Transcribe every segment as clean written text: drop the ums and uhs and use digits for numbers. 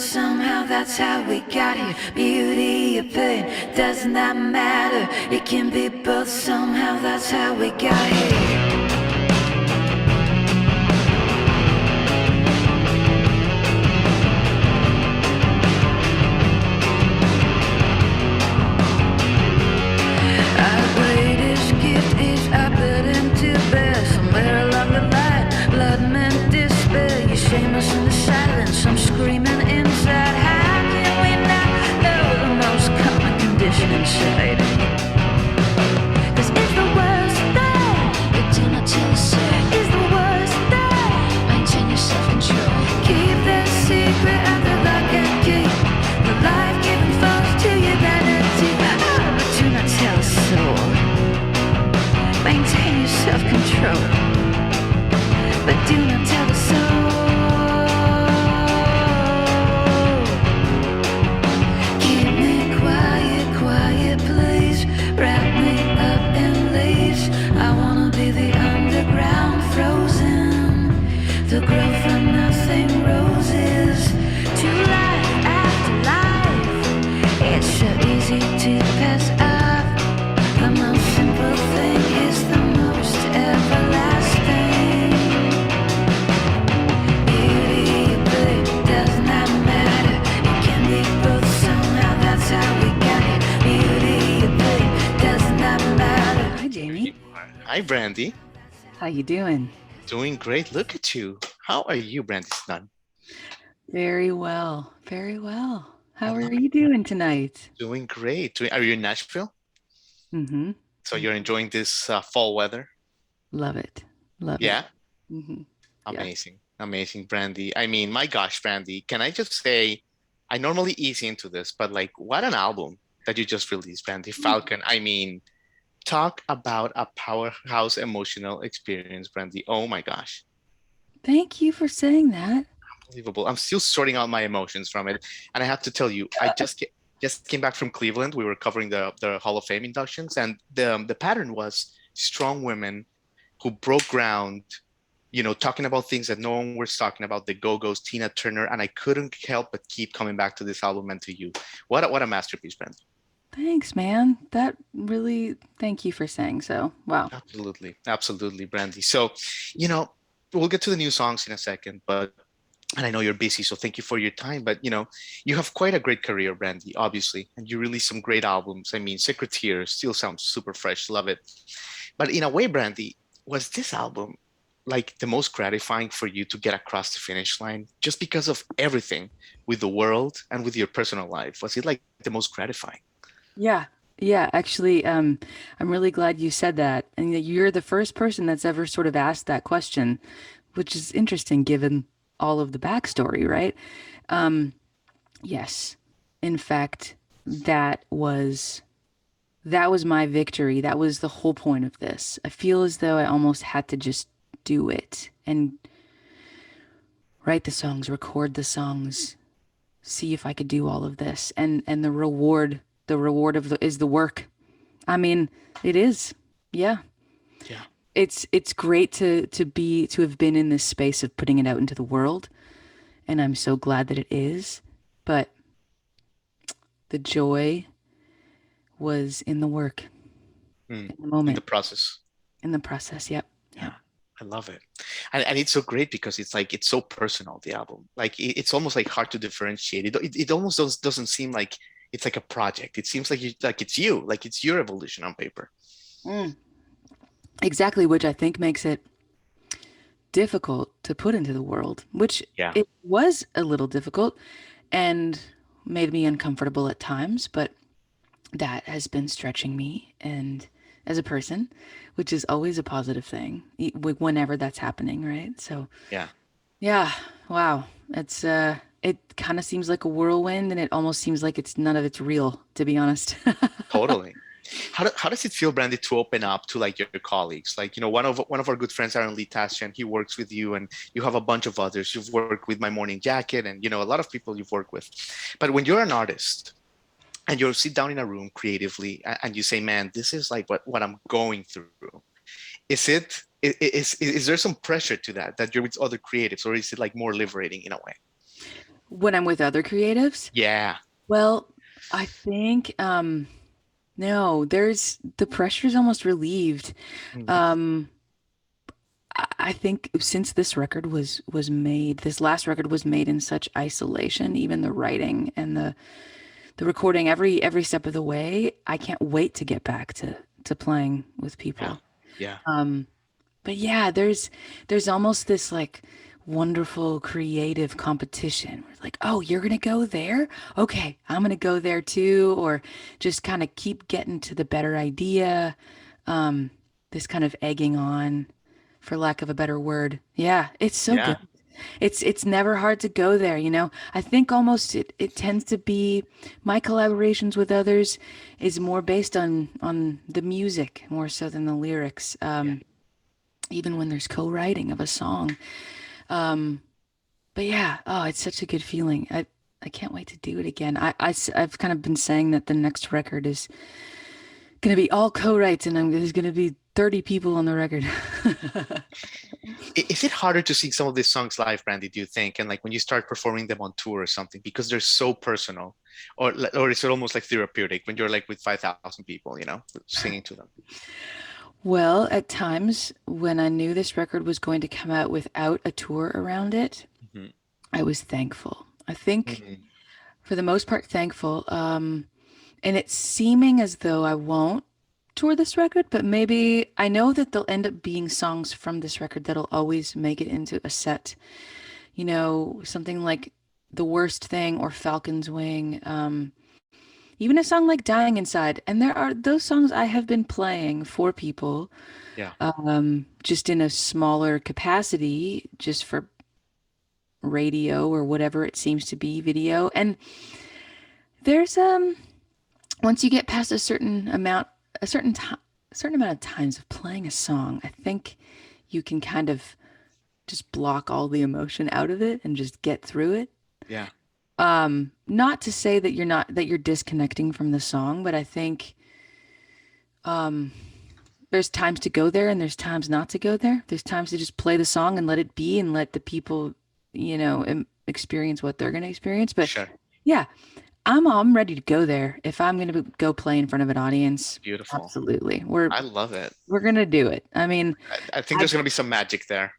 somehow that's how we got here. Beauty or pain, doesn't that matter? It can be both, somehow that's how we got here. Our greatest gift is our burden to bear. Somewhere along the line, blood meant despair. You shame us in the silence, I'm screaming inside. How can we not know the most common condition inside? Cause it's the worst thing, but do not tell us so. It's the worst thing, maintain your self-control. Keep the secret under lock and key. The life-giving force to humanity. Oh, but do not tell us so. Maintain your self-control, but do not tell us so. Keep me quiet, quiet, please. Wrap me up in leaves. I wanna be the underground, frozen, to grow from nothing roses to life after life. It's so easy to pass up. The most simple thing is the most everlasting. Beauty, but does not matter. It can be both, somehow that's how we got it. Beauty, but does not matter. Hi, Jamie. Hi, Brandy. How you doing? Doing great. Look at you. How are you, Brandy Zdan? Very well. Very well. I How are love you it. doing tonight? Doing great. Are you in Nashville? Mm-hmm. So you're enjoying this fall weather? Love it. Love it. Yeah? Mm-hmm. Yeah. Amazing. Amazing, Brandy. I mean, my gosh, Brandy, can I just say, I normally ease into this, but like, what an album that you just released, Brandy. Falcon. I mean, talk about a powerhouse emotional experience, Brandy. Oh my gosh. Thank you for saying that. Unbelievable. I'm still sorting out my emotions from it. And I have to tell you, just came back from Cleveland. We were covering the Hall of Fame inductions, and the pattern was strong women who broke ground, talking about things that no one was talking about, the Go-Go's, Tina Turner, and I couldn't help but keep coming back to this album and to you. What a masterpiece, Brent. Thanks, man. That really, thank you for saying so. Wow. Absolutely. Absolutely, Brandy. So, you know, we'll get to the new songs in a second, but and I know you're busy, so thank you for your time. But you have quite a great career, Brandy, obviously, and you released some great albums. I mean, Secretary still sounds super fresh, love it. But in a way, Brandy, was this album like the most gratifying for you to get across the finish line just because of everything with the world and with your personal life? Was it like the most gratifying? Yeah. Yeah, actually, I'm really glad you said that. And that you're the first person that's ever sort of asked that question, which is interesting given all of the backstory, right? Um, yes. In fact, that was that was my victory. That was the whole point of this. I feel as though I almost had to just do it and write the songs, record the songs, see if I could do all of this. And the reward of the is the work. I mean, it is. Yeah. Yeah. It's great to have been in this space of putting it out into the world, and I'm so glad that it is. But the joy was in the work, Mm. in the In the moment, process. in the process. Yep. Yeah. Yep. I love it. And it's so great because it's like it's so personal, the album. Like it's almost like hard to differentiate. It almost doesn't seem like it's like a project. It seems like like it's your evolution on paper. Mm. Exactly, which I think makes it difficult to put into the world, which Yeah. it was a little difficult and made me uncomfortable at times, but that has been stretching me and as a person, which is always a positive thing whenever that's happening, right? So, Yeah. yeah, wow. It kind of seems like a whirlwind and it almost seems like it's none of it's real, to be honest. Totally. How does it feel, Brandy, to open up to like your colleagues? Like, one of our good friends, Aaron Lee Tashian, he works with you, and you have a bunch of others. You've worked with My Morning Jacket, and a lot of people you've worked with. But when you're an artist and you sit down in a room creatively and you say, "Man, this is like what I'm going through," is there some pressure to that you're with other creatives, or is it like more liberating in a way? When I'm with other creatives, Yeah. well, I think no, there's the pressure's almost relieved. Mhm. Um, I think since this record was made, this last record was made in such isolation, even the writing and the recording every step of the way, I can't wait to get back to playing with Yeah. people. Yeah. Um, but yeah, there's almost this like wonderful creative competition. It's like, oh, you're gonna go there? Okay, I'm gonna go there too, or just kind of keep getting to the better idea. Um, this kind of egging on, for lack of a better word. Yeah, it's so good. Yeah. It's never hard to go there, you know. I think almost it tends to be my collaborations with others is more based on the music more so than the lyrics. Yeah. Even when there's co-writing of a song. Um, but yeah, oh, it's such a good feeling. I can't wait to do it again. I've kind of been saying that the next record is gonna be all co-writes, and there's gonna be 30 people on the record. Is it harder to sing some of these songs live, Brandy, do you think? And like when you start performing them on tour or something, because they're so personal, or is it almost like therapeutic when you're like with 5,000 people, singing to them? Well, at times when I knew this record was going to come out without a tour around it, Hmm. I was thankful. I think Hmm. for the most part thankful. And it's seeming as though I won't tour this record, but maybe I know that there'll end up being songs from this record that'll always make it into a set. You know, something like The Worst Thing or Falcon's Wing, even a song like Dying Inside. And there are those songs I have been playing for people, Yeah. just in a smaller capacity, just for radio or whatever it seems to be, video. And there's once you get past a certain amount, a certain time, a certain amount of times of playing a song, I think you can kind of just block all the emotion out of it and just get through it. Yeah. Not to say that you're disconnecting from the song, but I think there's times to go there and there's times not to go there. There's times to just play the song and let it be and let the people, experience what they're going to experience. But Sure. yeah, I'm ready to go there. If I'm going to go play in front of an audience, Beautiful. absolutely. We're I love it. we're going to do it. I mean, I think I, there's going to be some magic there.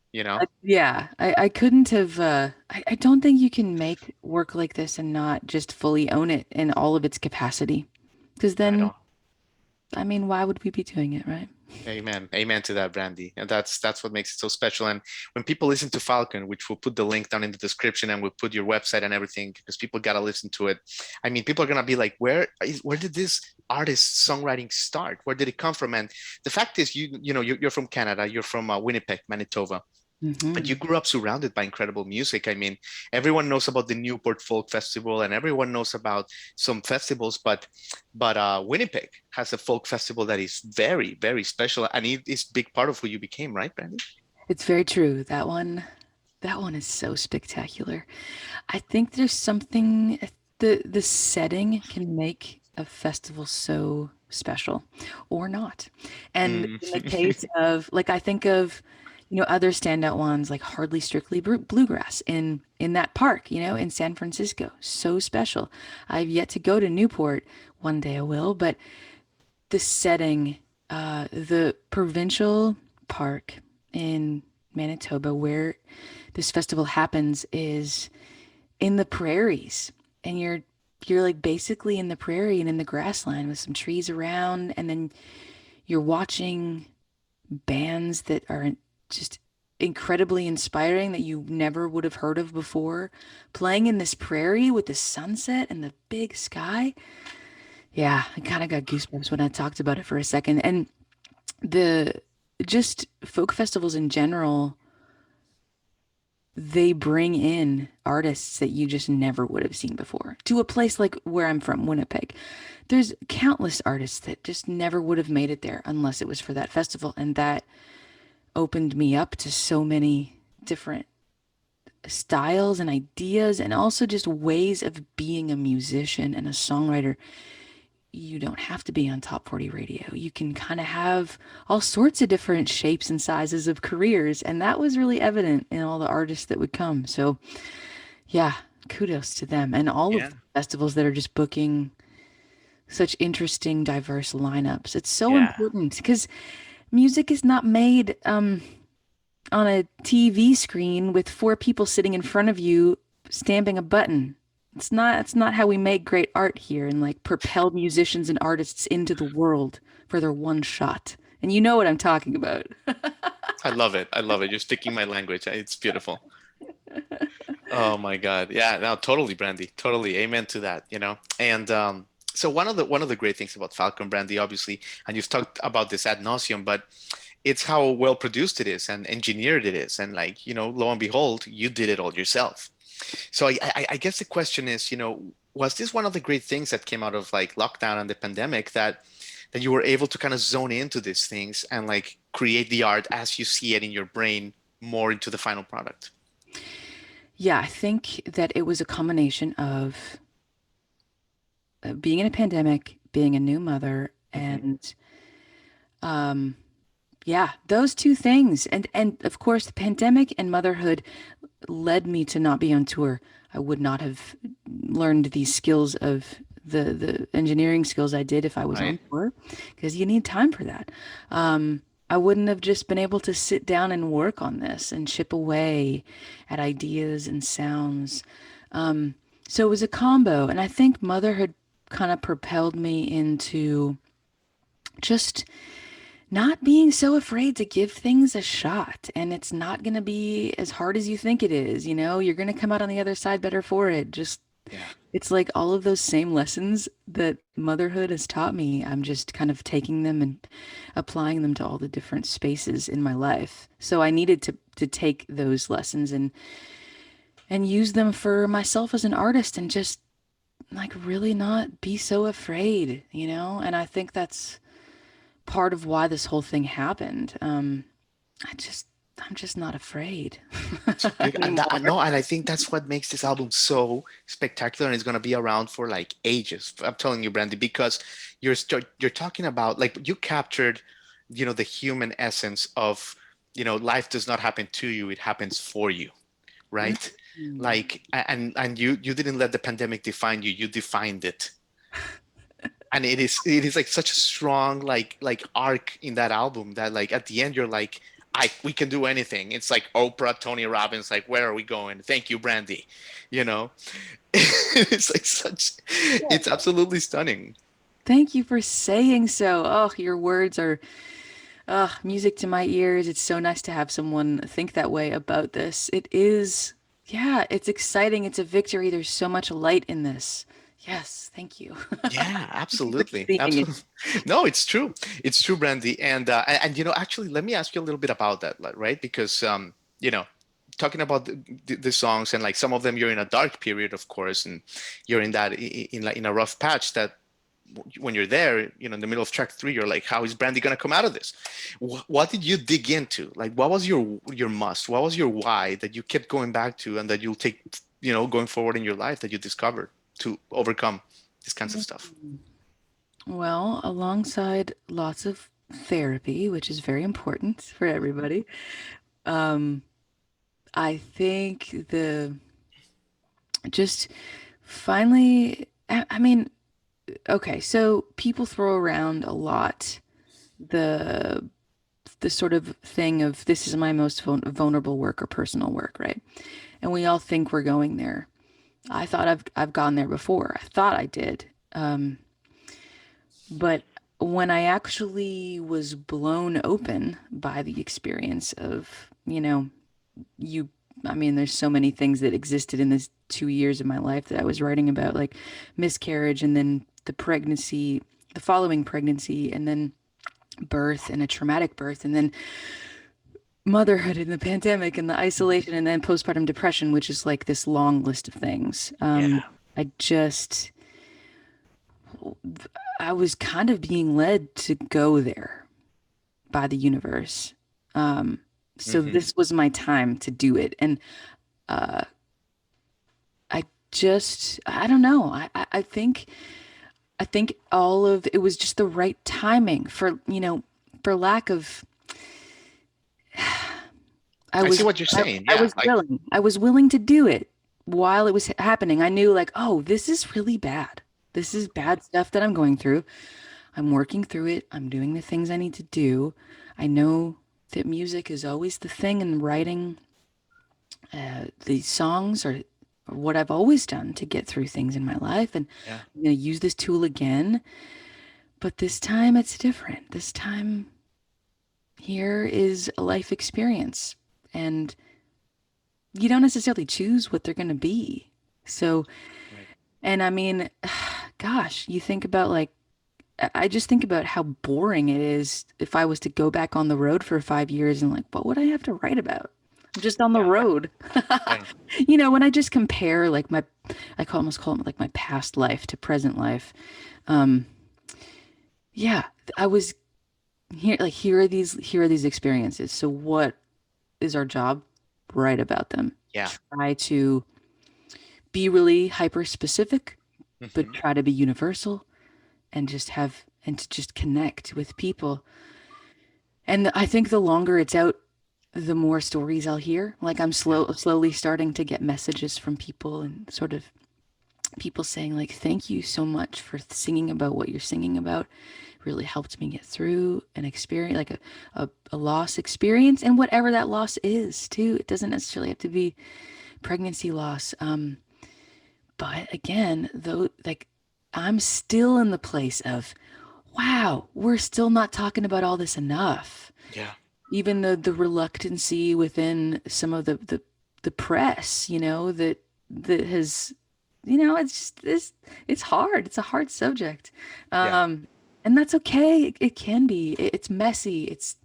yeah, I couldn't have I don't think you can make work like this and not just fully own it in all of its capacity. Because Right then, on. I mean, why would we be doing it, right? Amen. Amen to that, Brandy. And that's what makes it so special. And when people listen to Falcon, which we'll put the link down in the description and we'll put your website and everything because people gotta listen to it. I mean, people are gonna be like, where did this artist songwriting start? Where did it come from? And the fact is, you're from Canada, you're from Winnipeg, Manitoba. But Hmm. you grew up surrounded by incredible music. I mean, everyone knows about the Newport Folk Festival, and everyone knows about some festivals, but Winnipeg has a folk festival that is very, very special, and it is a big part of who you became, right, Brandy? It's very true. That one is so spectacular. I think there's something the setting can make a festival so special or not. And Mm. in the case of like I think of other standout ones like Hardly Strictly Bluegrass in that park, in San Francisco. So special. I've yet to go to Newport. One day I will, but the setting, the provincial park in Manitoba where this festival happens is in the prairies, and you're like basically in the prairie and in the grassland with some trees around, and then you're watching bands that are just incredibly inspiring that you never would have heard of before playing in this prairie with the sunset and the big sky. Yeah, I kind of got goosebumps when I talked about it for a second. And the just folk festivals in general, they bring in artists that you just never would have seen before to a place like where I'm from, Winnipeg. There's countless artists that just never would have made it there unless it was for that festival. And that opened me up to so many different styles and ideas and also just ways of being a musician and a songwriter. You don't have to be on top 40 radio. You can kind of have all sorts of different shapes and sizes of careers. And that was really evident in all the artists that would come. So, yeah, kudos to them and all of Yeah, the festivals that are just booking such interesting, diverse lineups. It's so yeah, important because music is not made on a TV screen with four people sitting in front of you stamping a button. It's not how we make great art here and like propel musicians and artists into the world for their one shot. And you know what I'm talking about. I love it. I love it. You're speaking my language. It's beautiful. Oh my God. Yeah, no, totally, Brandy. Totally. Amen to that, you know. And so one of the great things about Falcon, Brandy, obviously, and you've talked about this ad nauseum, but it's how well produced it is and engineered it is. And like, lo and behold, you did it all yourself. So I guess the question is, was this one of the great things that came out of like lockdown and the pandemic that you were able to kind of zone into these things and like create the art as you see it in your brain more into the final product? Yeah, I think that it was a combination of being in a pandemic, being a new mother, Hmm. and um, yeah, those two things. And of course, the pandemic and motherhood led me to not be on tour. I would not have learned these skills of the engineering skills I did if I was Right. on tour, because you need time for that. I wouldn't have just been able to sit down and work on this and chip away at ideas and sounds. So it was a combo, and I think motherhood kind of propelled me into just not being so afraid to give things a shot. And it's not going to be as hard as you think it is. You're going to come out on the other side better for it. Just, Yeah. it's like all of those same lessons that motherhood has taught me. I'm just kind of taking them and applying them to all the different spaces in my life. So I needed to take those lessons and use them for myself as an artist and just like really not be so afraid. And I think that's part of why this whole thing happened. I just, I'm just not afraid So beautiful. And that, anymore. no, and I think that's what makes this album so spectacular and it's going to be around for like ages. I'm telling you, Brandy, because you're talking about like you captured, the human essence of, life does not happen to you, it happens for you, right? Mm. Like and you didn't let the pandemic define you, you defined it. And it is like such a strong like arc in that album that like at the end you're like we can do anything. It's like Oprah, Tony Robbins, like where are we going? Thank you, Brandy. You know, it's like it's absolutely stunning. Thank you for saying so. Oh, your words are music to my ears. It's so nice to have someone think that way about this. It is, yeah, it's exciting. It's a victory. There's so much light in this. Yes, thank you. Yeah, Thank you for absolutely, seeing it. absolutely. No, it's true, Brandy. And actually, let me ask you a little bit about that, like, right? Because talking about the songs and like some of them, you're in a dark period, of course, and you're in that in like in a rough patch that when you're there, in the middle of track three, you're like, how is Brandy gonna come out of this? What did you dig into? Like, what was your must? What was your why that you kept going back to and that you'll take, going forward in your life that you discovered to overcome this kinds of stuff? Well, alongside lots of therapy, which is very important for everybody, um, I think the just finally, I mean, okay, so people throw around a lot the the sort of thing of this is my most vulnerable work or personal work, right? And we all think we're going there. I thought I've gone there before. I thought I did. But when I actually was blown open by the experience of, you, I mean, there's so many things that existed in this 2 years of my life that I was writing about, like miscarriage and then the pregnancy, the following pregnancy, and then birth and a traumatic birth, and then motherhood and the pandemic and the isolation, and then postpartum depression, which is like this long list of things. Yeah. I just, I was kind of being led to go there by the universe. So Hmm. this was my time to do it. And I just, I don't know. I think all of it was just the right timing for lack of, I I see was, what you're I, saying. I Yeah. was willing to do it while it was happening, I knew like, oh, this is really bad. This is bad stuff that I'm going through. I'm working through it. I'm doing the things I need to do. I know that music is always the thing, and writing these songs are what I've always done to get through things in my life. And Yeah. I'm going to use this tool again. But this time it's different. This time, here is a life experience. And you don't necessarily choose what they're going to be. So, Right. and I mean, gosh, you think about like, I just think about how boring it is if I was to go back on the road for 5 years and like, what would I have to write about? I'm just on the Yeah. road. Right. When I just compare like almost call it like my past life to present life. Um, yeah, I was here, like, here are these experiences. So what is our job? Write about them. Yeah. Try to be really hyper specific, but Hmm. try to be universal and to just connect with people. And I think the longer it's out, the more stories I'll hear. Like I'm Yeah. slowly starting to get messages from people and sort of people saying like, "Thank you so much for singing about what you're singing about. Really helped me get through an experience, like a loss experience, and whatever that loss is too. It doesn't necessarily have to be pregnancy loss. But again, though, like I'm still in the place of, wow, we're still not talking about all this enough. Yeah. Even the reluctancy within some of the press, that has, it's just this, it's hard. It's a hard subject. Yeah. And that's okay. It can be. It's messy. It's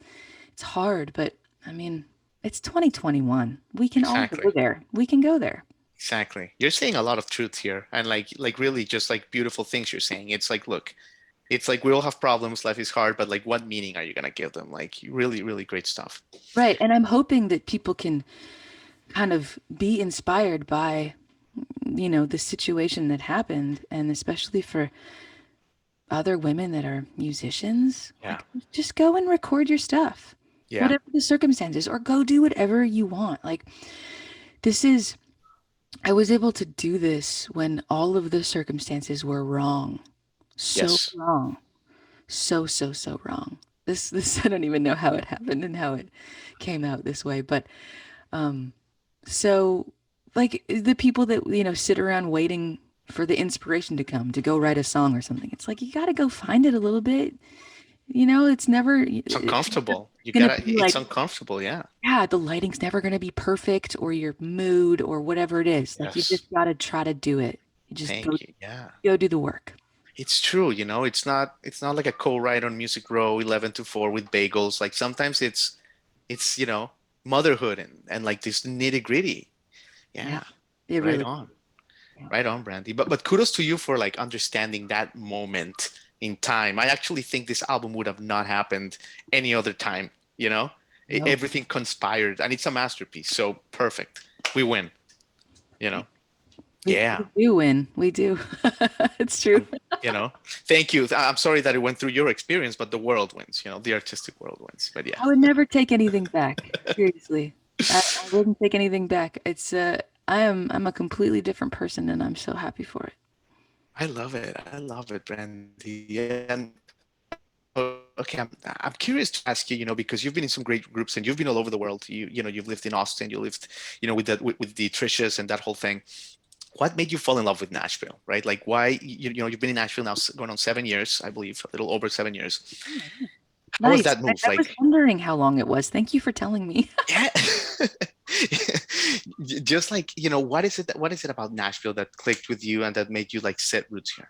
hard, but I mean, it's 2021. We can all go Exactly. there. We can go there. Exactly. You're saying a lot of truth here, and like really just like beautiful things you're saying. It's like, look, it's like we all have problems, life is hard, but like what meaning are you gonna give them? Like really, really great stuff. Right. And I'm hoping that people can kind of be inspired by, the situation that happened, and especially for other women that are musicians, Yeah. like just go and record your stuff, Yeah. whatever the circumstances, or go do whatever you want. Like this is, I was able to do this when all of the circumstances were wrong. So Yes. wrong. So wrong. This, I don't even know how it happened and how it came out this way, but um, so like the people that, sit around waiting for the inspiration to come to go write a song or something. It's like you got to go find it a little bit. It's It's never uncomfortable. You gonna gotta, be it's like, uncomfortable. Yeah. yeah, the lighting's never gonna be perfect or your mood or whatever it is. Like you Yes. just gotta try to do it. You just Thank you. Yeah. go do the work. It's true, it's not like a co-write on Music Row 11 to 4 with bagels. Like sometimes it's motherhood and like this nitty-gritty. Yeah, Yeah. it Right really. on. Yeah. Right on, Brandy. But kudos to you for like understanding that moment in time. I actually think this album would have not happened any other time, you know? No, Everything conspired and it's a masterpiece. So perfect. We win, you know? we Yeah. do win. We do. It's true. Um, Thank you. I'm sorry that it went through your experience, but the world wins, the artistic world wins. But yeah, I would never take anything back. Seriously. I wouldn't take anything back. I'm a completely different person and I'm so happy for it. I love it. I love it, Brandy. And okay, I'm curious to ask you, because you've been in some great groups and you've been all over the world. You've lived in Austin, you lived, with with the Trishas and that whole thing. What made you fall in love with Nashville, right? Like why, you've been in Nashville now going on 7 years, I believe, a little over 7 years. How was Nice. that I, move? I was Like, wondering how long it was. Thank you for telling me. yeah. Just like, what is it about Nashville that clicked with you and that made you like set roots here?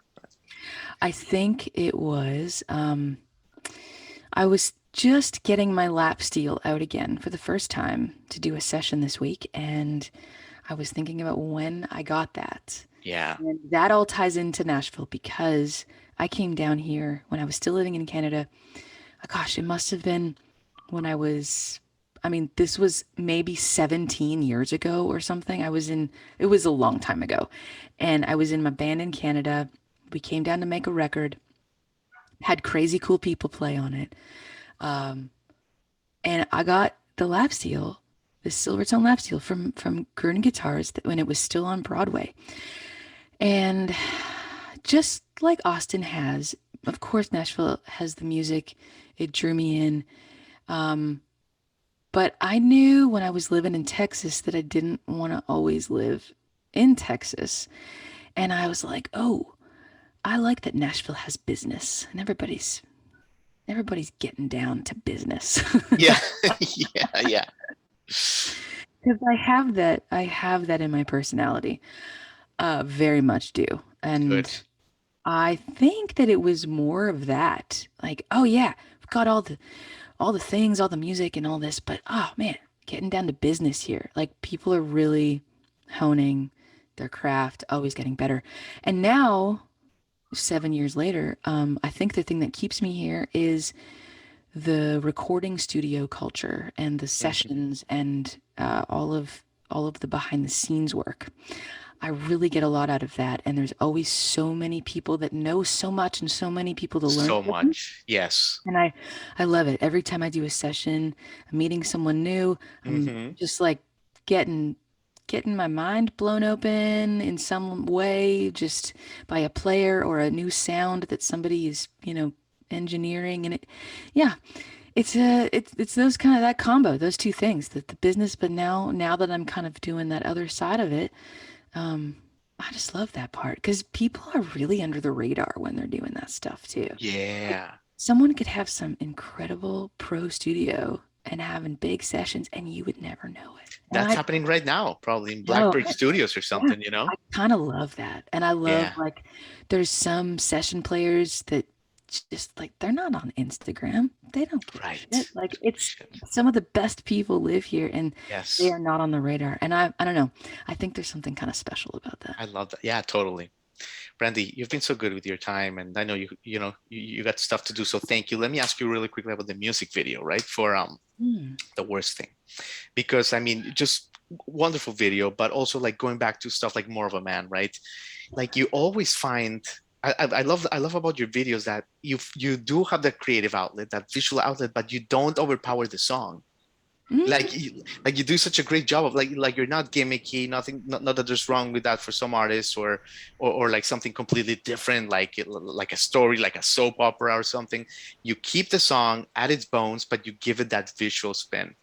I think it was, I was just getting my lap steel out again for the first time to do a session this week, and I was thinking about when I got that. Yeah. And that all ties into Nashville because I came down here when I was still living in Canada. Gosh, it must have been when I mean, this was maybe 17 years ago or something. It was a long time ago. And I was in my band in Canada. We came down to make a record, had crazy cool people play on it. And I got the lap steel the Silvertone lap steel from Gurn Guitars when it was still on Broadway. And just like Austin has, of course, Nashville has the music. It drew me in. Um, but I knew when I was living in Texas that I didn't want to always live in Texas. And I was like, oh, I like that Nashville has business and everybody's getting down to business. Yeah. Yeah. Yeah. Because I have that in my personality. Very much do. Good. And I think that it was more of that. Like, oh yeah, we've got all the things, all the music and all this, but oh man, getting down to business here. Like people are really honing their craft, always getting better. And now, 7 years later, I think the thing that keeps me here is the recording studio culture and the Hmm. sessions and all of the behind the scenes work. I really get a lot out of that, and there's always so many people that know so much and so many people to learn So from. much. Yes. And I love it. Every time I do a session, I'm meeting someone new. I'm Hmm. just like getting getting my mind blown open in some way just by a player or a new sound that somebody is, engineering and yeah, it's those kind of that combo, those two things, the business, but now that I'm kind of doing that other side of it, um I just love that part because people are really under the radar when they're doing that stuff too. Like Yeah. someone could have some incredible pro studio and having big sessions and you would never know it. And That's I happening right now, probably in know, Blackbird Studios or yeah, something, you know? I kind of love that. And I love Yeah. like there's some session players that just like they're not on Instagram. They don't give a shit. Right. Like it's Shit. some of the best people live here and they Yes. are not on the radar. And I don't know. I think there's something kind of special about that. I love that. Yeah, totally. Brandy, you've been so good with your time, and I know you got stuff to do, so thank you. Let me ask you really quickly about the music video, right? For Hmm. the worst thing. Because I mean, just wonderful video, but also like going back to stuff like More of a Man, right? Like you always find I love about your videos that you do have that creative outlet, that visual outlet, but you don't overpower the song. Mm, Like you do such a great job of like you're not gimmicky, nothing, not that there's wrong with that for some artists, or like something completely different, like a story, like a soap opera or something. You keep the song at its bones, but you give it that visual spin.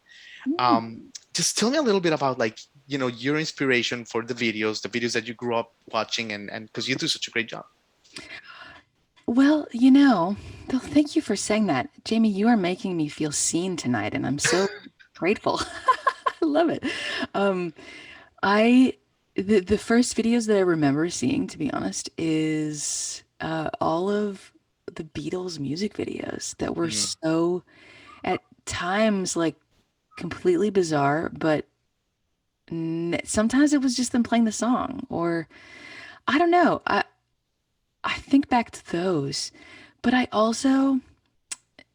mm. Just tell me a little bit about like your inspiration for the videos that you grew up watching, and because you do such a great job. Well, Bill, thank you for saying that. Jamie, you are making me feel seen tonight, and I'm so grateful. I love it. Um, I the first videos that I remember seeing, to be honest, is all of the Beatles music videos that were Mm, so at times like completely bizarre, but sometimes it was just them playing the song, or I don't know. I think back to those, but I also,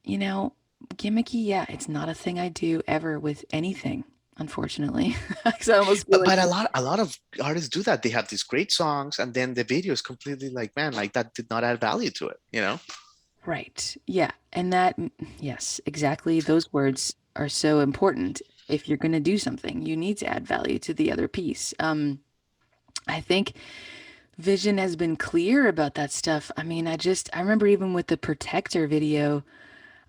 you know, gimmicky. Yeah, it's not a thing I do ever with anything, unfortunately. 'Cause I almost feel but like a lot of artists do that. They have these great songs, and then the video is completely like, man, like that did not add value to it. right. Yeah. And that, yes, exactly. Those words are so important. If you're going to do something, you need to add value to the other piece. I think Vision has been clear about that stuff. I mean, I remember even with the Protector video,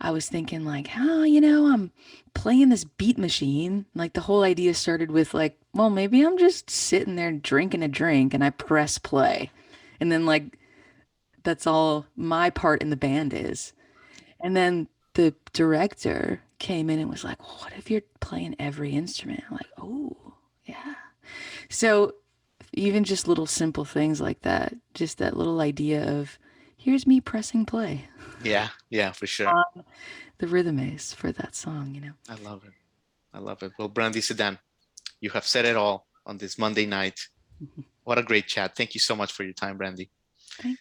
I was thinking like, oh, I'm playing this beat machine. Like the whole idea started with like, well, maybe I'm just sitting there drinking a drink and I press play. And then like, that's all my part in the band is. And then the director came in and was like, "What if you're playing every instrument?" I'm like, "Oh, yeah." So even just little simple things like that, just that little idea of here's me pressing play Yeah, yeah, for sure. on the rhythm ace for that song. I love it. I love it. Well, Brandy Sedan, you have said it all on this Monday night. What a great chat. Thank you so much for your time, Brandy. Thank